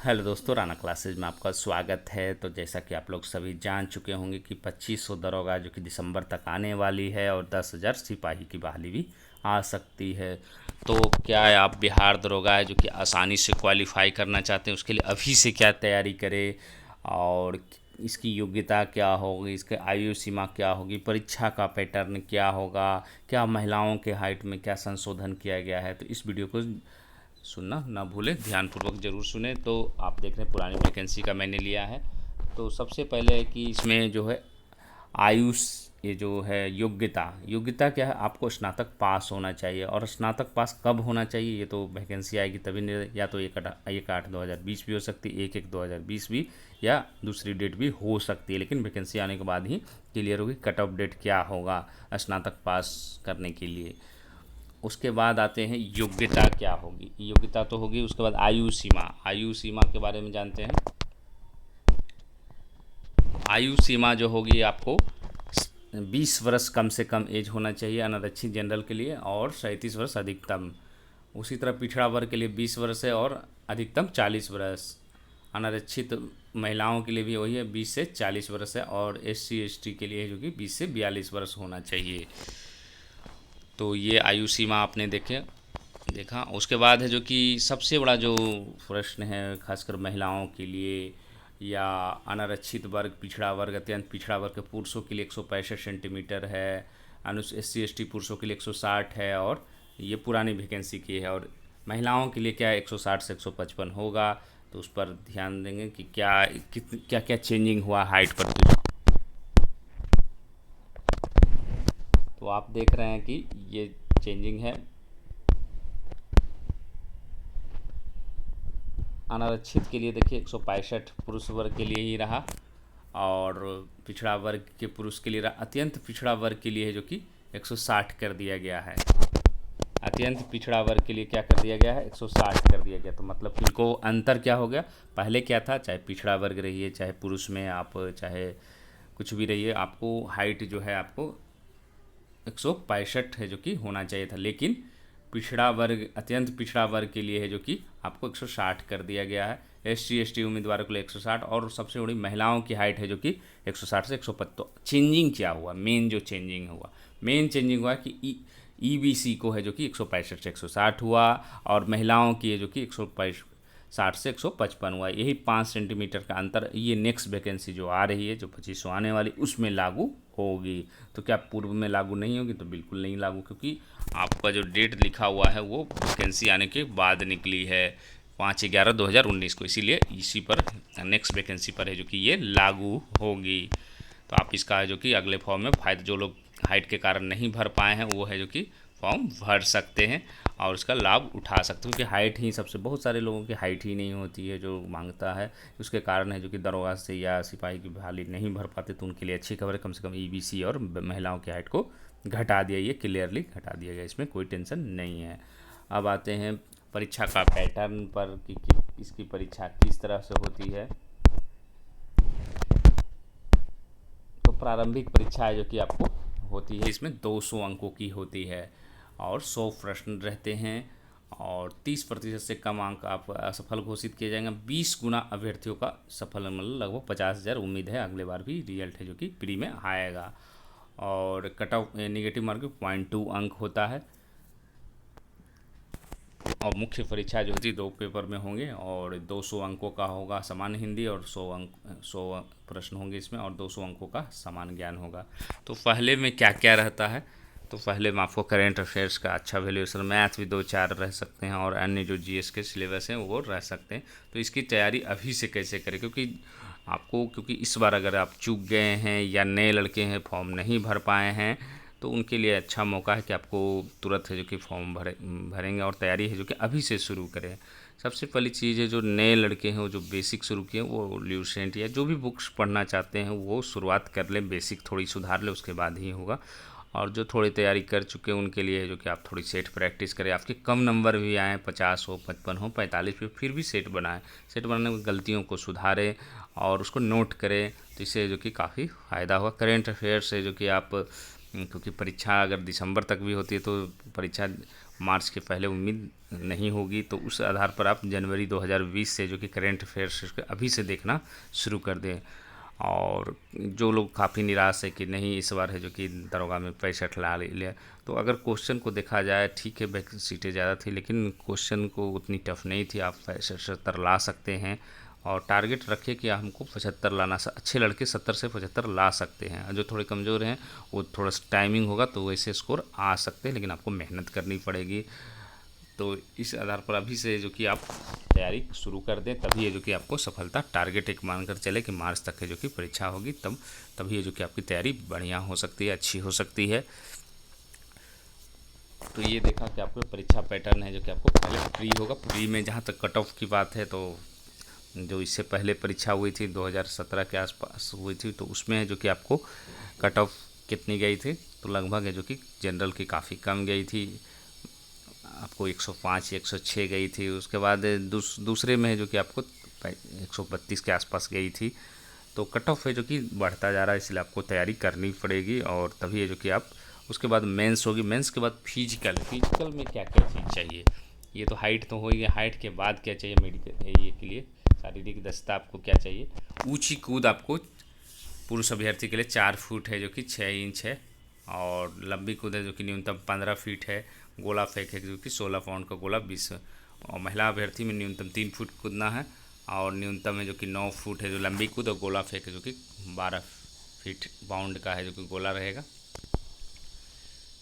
Hello दोस्तों, Rana classes में आपका स्वागत है। तो जैसा कि आप लोग सभी जान चुके होंगे कि 2500 दरोगा जो कि दिसंबर तक आने वाली है और 10,000 सिपाही की बहाली भी आ सकती है। तो क्या है, आप बिहार दरोगा है जो कि आसानी से क्वालिफाई करना चाहते हैं, उसके लिए अभी से क्या तैयारी करें और इसकी योग्यता क्या होगी, इसके आयु सीमा क्या होगी, परीक्षा का पैटर्न क्या होगा, क्या महिलाओं के हाइट में क्या संशोधन किया गया है, तो इस वीडियो को सुनना ना भूलें, ध्यानपूर्वक ज़रूर सुने। तो आप देख रहे हैं पुरानी वैकेंसी का मैंने लिया है। तो सबसे पहले है कि इसमें जो है आयुष, ये जो है योग्यता, योग्यता क्या है, आपको स्नातक पास होना चाहिए। और स्नातक पास कब होना चाहिए, ये तो वैकेंसी आएगी तभी या तो 1/8/2020 भी हो सकती है, 1/1/2020 भी, या दूसरी डेट भी हो सकती है, लेकिन वैकेंसी आने के बाद ही क्लियर होगी कट ऑफ डेट क्या होगा स्नातक पास करने के लिए। उसके बाद आते हैं योग्यता क्या होगी। योग्यता तो होगी, उसके बाद आयु सीमा। आयु सीमा के बारे में जानते हैं। आयु सीमा जो होगी आपको 20 वर्ष कम से कम एज होना चाहिए अनारक्षित जनरल के लिए, और 37 वर्ष अधिकतम। उसी तरह पिछड़ा वर्ग के लिए 20 वर्ष है और अधिकतम 40 वर्ष। अनारक्षित महिलाओं के लिए भी वही है, 20 से 40 वर्ष है, और SC ST के लिए जो कि 20 से 42 वर्ष होना चाहिए। तो ये आयु सीमा आपने देखा। उसके बाद है जो कि सबसे बड़ा जो प्रश्न है, खासकर महिलाओं के लिए या अनारक्षित वर्ग, पिछड़ा वर्ग, अत्यंत पिछड़ा वर्ग के पुरुषों के लिए 165 सेंटीमीटर है, SC ST पुरुषों के लिए 160 है, और ये पुरानी वैकेंसी की है। और महिलाओं के लिए क्या है, 160 से 155 होगा। तो उस पर ध्यान देंगे कि क्या क्या चेंजिंग हुआ हाइट पर। तो आप देख रहे हैं कि ये चेंजिंग है। अनारक्षित के लिए देखिए 165 पुरुष वर्ग के लिए ही रहा, और पिछड़ा वर्ग के पुरुष के लिए रहा। अत्यंत पिछड़ा वर्ग के लिए है जो कि 160 कर दिया गया है। अत्यंत पिछड़ा वर्ग के लिए क्या कर दिया गया है, 160 कर दिया गया। तो मतलब इनको अंतर क्या हो गया, पहले क्या था, चाहे पिछड़ा वर्ग रहिए, चाहे पुरुष में आप चाहे कुछ भी रहिए, आपको हाइट जो है आपको 165 है जो कि होना चाहिए था। लेकिन पिछड़ा वर्ग, अत्यंत पिछड़ा वर्ग के लिए है जो कि आपको 160 कर दिया गया है। SC ST उम्मीदवारों के लिए 160, और सबसे बड़ी महिलाओं की हाइट है जो कि 160 से 155। तो चेंजिंग क्या हुआ, मेन चेंजिंग हुआ कि EBC को है जो कि 165 से 160 हुआ, और महिलाओं की है जो कि 160 से 155 हुआ। यही 5 सेंटीमीटर का अंतर ये नेक्स्ट वैकेंसी जो आ रही है, जो 2500 आने वाली, उसमें लागू होगी। तो क्या पूर्व में लागू नहीं होगी, तो बिल्कुल नहीं लागू, क्योंकि आपका जो डेट लिखा हुआ है वो वैकेंसी आने के बाद निकली है 5/11/2019 को, इसीलिए इसी पर नेक्स्ट वैकेंसी पर है जो कि ये लागू होगी। तो आप इसका है जो कि अगले फॉर्म में फ़ायदा, जो लोग हाइट के कारण नहीं भर पाए हैं वो है जो कि फॉर्म भर सकते हैं और उसका लाभ उठा सकते हैं, क्योंकि हाइट ही सबसे, बहुत सारे लोगों की हाइट ही नहीं होती है जो मांगता है, उसके कारण है जो कि दरोगा से या सिपाही की बहाली नहीं भर पाते। तो उनके लिए अच्छी खबर है, कम से कम EBC और महिलाओं की हाइट को घटा दिया, ये क्लियरली घटा दिया गया, इसमें कोई टेंशन नहीं है। अब आते हैं परीक्षा का पैटर्न पर कि इसकी परीक्षा किस तरह से होती है। तो प्रारंभिक परीक्षा है जो कि आपको होती है, इसमें 200 अंकों की होती है और 100 प्रश्न रहते हैं, और 30% से कम अंक आप असफल घोषित किए जाएंगे। 20 गुना अभ्यर्थियों का सफल, मतलब लगभग 50,000 उम्मीद है अगले बार भी रिजल्ट है जो कि प्री में आएगा। और कट ऑफ नेगेटिव मार्किंग 0.2 अंक होता है। और मुख्य परीक्षा जो होती है 2 पेपर में होंगे, और 200 अंकों का होगा सामान्य हिंदी, और 100 प्रश्न होंगे इसमें, और 200 अंकों का सामान्य ज्ञान होगा। तो पहले में क्या क्या रहता है, तो पहले में आपको करेंट अफेयर्स का अच्छा वैल्यूएशन, मैथ भी 2-4 रह सकते हैं, और अन्य जो GS के सिलेबस हैं वो रह सकते हैं। तो इसकी तैयारी अभी से कैसे करें, क्योंकि इस बार अगर आप चूक गए हैं या नए लड़के हैं, फॉर्म नहीं भर पाए हैं, तो उनके लिए अच्छा मौका है कि आपको तुरंत है जो कि फॉर्म भरेंगे, और तैयारी है जो कि अभी से शुरू करें। सबसे पहली चीज़ है, जो नए लड़के हैं वो जो बेसिक शुरू किए, वो ल्यूसेंट या जो भी बुक्स पढ़ना चाहते हैं वो शुरुआत कर लें, बेसिक थोड़ी सुधार लें, उसके बाद ही होगा। और जो थोड़ी तैयारी कर चुके हैं उनके लिए है जो कि आप थोड़ी सेट प्रैक्टिस करें, आपके कम नंबर भी आएँ, 50 हो, 55 हो, 45 पे, फिर भी सेट बनाएं। सेट बनाने में गलतियों को सुधारें और उसको नोट करें, तो इससे जो कि काफ़ी फ़ायदा होगा। करेंट अफेयर से जो कि आप, क्योंकि परीक्षा अगर दिसंबर तक भी होती है तो परीक्षा मार्च के पहले उम्मीद नहीं होगी, तो उस आधार पर आप जनवरी 2020 से जो कि करेंट अफेयर्स अभी से देखना शुरू कर दें। और जो लोग काफ़ी निराश है कि नहीं इस बार है जो कि दरोगा में 65 ला लिया, तो अगर क्वेश्चन को देखा जाए ठीक है सीटें ज़्यादा थी, लेकिन क्वेश्चन को उतनी टफ नहीं थी, आप 65-70 ला सकते हैं। और टारगेट रखिए कि हमको 75 लाना, अच्छे लड़के 70 से 75 ला सकते हैं, जो थोड़े कमज़ोर हैं वो थोड़ा सा टाइमिंग होगा तो वैसे स्कोर आ सकते हैं, लेकिन आपको मेहनत करनी पड़ेगी। तो इस आधार पर अभी से जो कि आप तैयारी शुरू कर दें, तभी है जो कि आपको सफलता, टारगेट एक मानकर चले कि मार्च तक है जो कि परीक्षा होगी, तभी है जो कि आपकी तैयारी बढ़िया हो सकती है, अच्छी हो सकती है। तो ये देखा कि आपको परीक्षा पैटर्न है जो कि आपको पहले प्री होगा। प्री में जहाँ तक कट ऑफ की बात है, तो जो इससे पहले परीक्षा हुई थी 2017 के आसपास हुई थी, तो उसमें है जो कि आपको कट ऑफ कितनी गई थी, तो लगभग है जो कि जनरल की काफ़ी कम गई थी, आपको 105 या 106 गई थी। उसके बाद दूसरे में है जो कि आपको 132 के आसपास गई थी। तो कट ऑफ है जो कि बढ़ता जा रहा है, इसलिए आपको तैयारी करनी पड़ेगी, और तभी है जो कि आप उसके बाद मेंस होगी। मेंस के बाद फिजिकल में क्या क्या चीज़ चाहिए, ये तो हाइट तो हो ही गया, हाइट के बाद क्या चाहिए मेडिकल ये के लिए, शारीरिक दक्षता आपको क्या चाहिए। ऊंची कूद आपको पुरुष अभ्यर्थी के लिए 4 फुट है जो कि 6 इंच है, और लंबी कूद है जो कि न्यूनतम 15 फीट है। गोला फेंक है जो कि 16 पाउंड का गोला 20, और महिला अभ्यर्थी में न्यूनतम 3 फुट कूदना है, और न्यूनतम है जो कि 9 फुट है जो लंबी कूद, और गोला फेंक है जो कि 12 फीट पाउंड का है जो कि गोला रहेगा।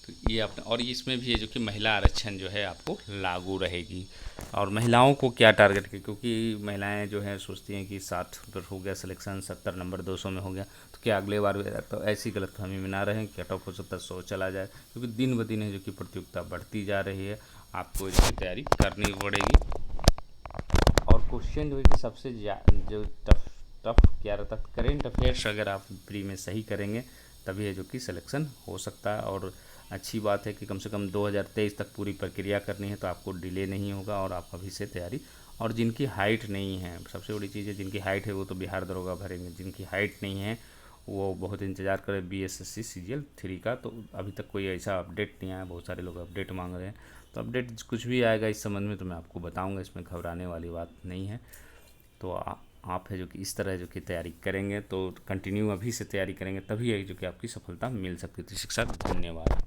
तो ये अपना, और इसमें भी है जो कि महिला आरक्षण जो है आपको लागू रहेगी। और महिलाओं को क्या टारगेट है, क्योंकि महिलाएं जो है सोचती हैं कि 60 पर हो गया सिलेक्शन, 70 नंबर 200 में हो गया तो क्या अगले बार भी, तो ऐसी गलतफहमी में ना रहें कि कट ऑफ हो सकता है 100 चला जाए, क्योंकि दिन ब दिन है जो कि प्रतियोगिता बढ़ती जा रही है, आपको इसकी तैयारी करनी पड़ेगी। और क्वेश्चन जो है कि सबसे जो टफ टफ क्या रहता है, करेंट अफेयर्स अगर आप प्री में सही करेंगे तभी है जो कि सिलेक्शन हो सकता है। और अच्छी बात है कि कम से कम 2023 तक पूरी प्रक्रिया करनी है, तो आपको डिले नहीं होगा, और आप अभी से तैयारी। और जिनकी हाइट नहीं है, सबसे बड़ी चीज़ है, जिनकी हाइट है वो तो बिहार दरोगा भरेंगे, जिनकी हाइट नहीं है वो बहुत इंतज़ार करें BSSC CGL 3 का। तो अभी तक कोई ऐसा अपडेट नहीं आया, बहुत सारे लोग अपडेट मांग रहे हैं, तो अपडेट कुछ भी आएगा इस संबंध में तो मैं आपको बताऊंगा, इसमें घबराने वाली बात नहीं है। तो आप है जो कि इस तरह जो कि तैयारी करेंगे, तो कंटिन्यू अभी से तैयारी करेंगे, तभी है जो कि आपकी सफलता मिल सकती है। तो शिक्षक धन्यवाद।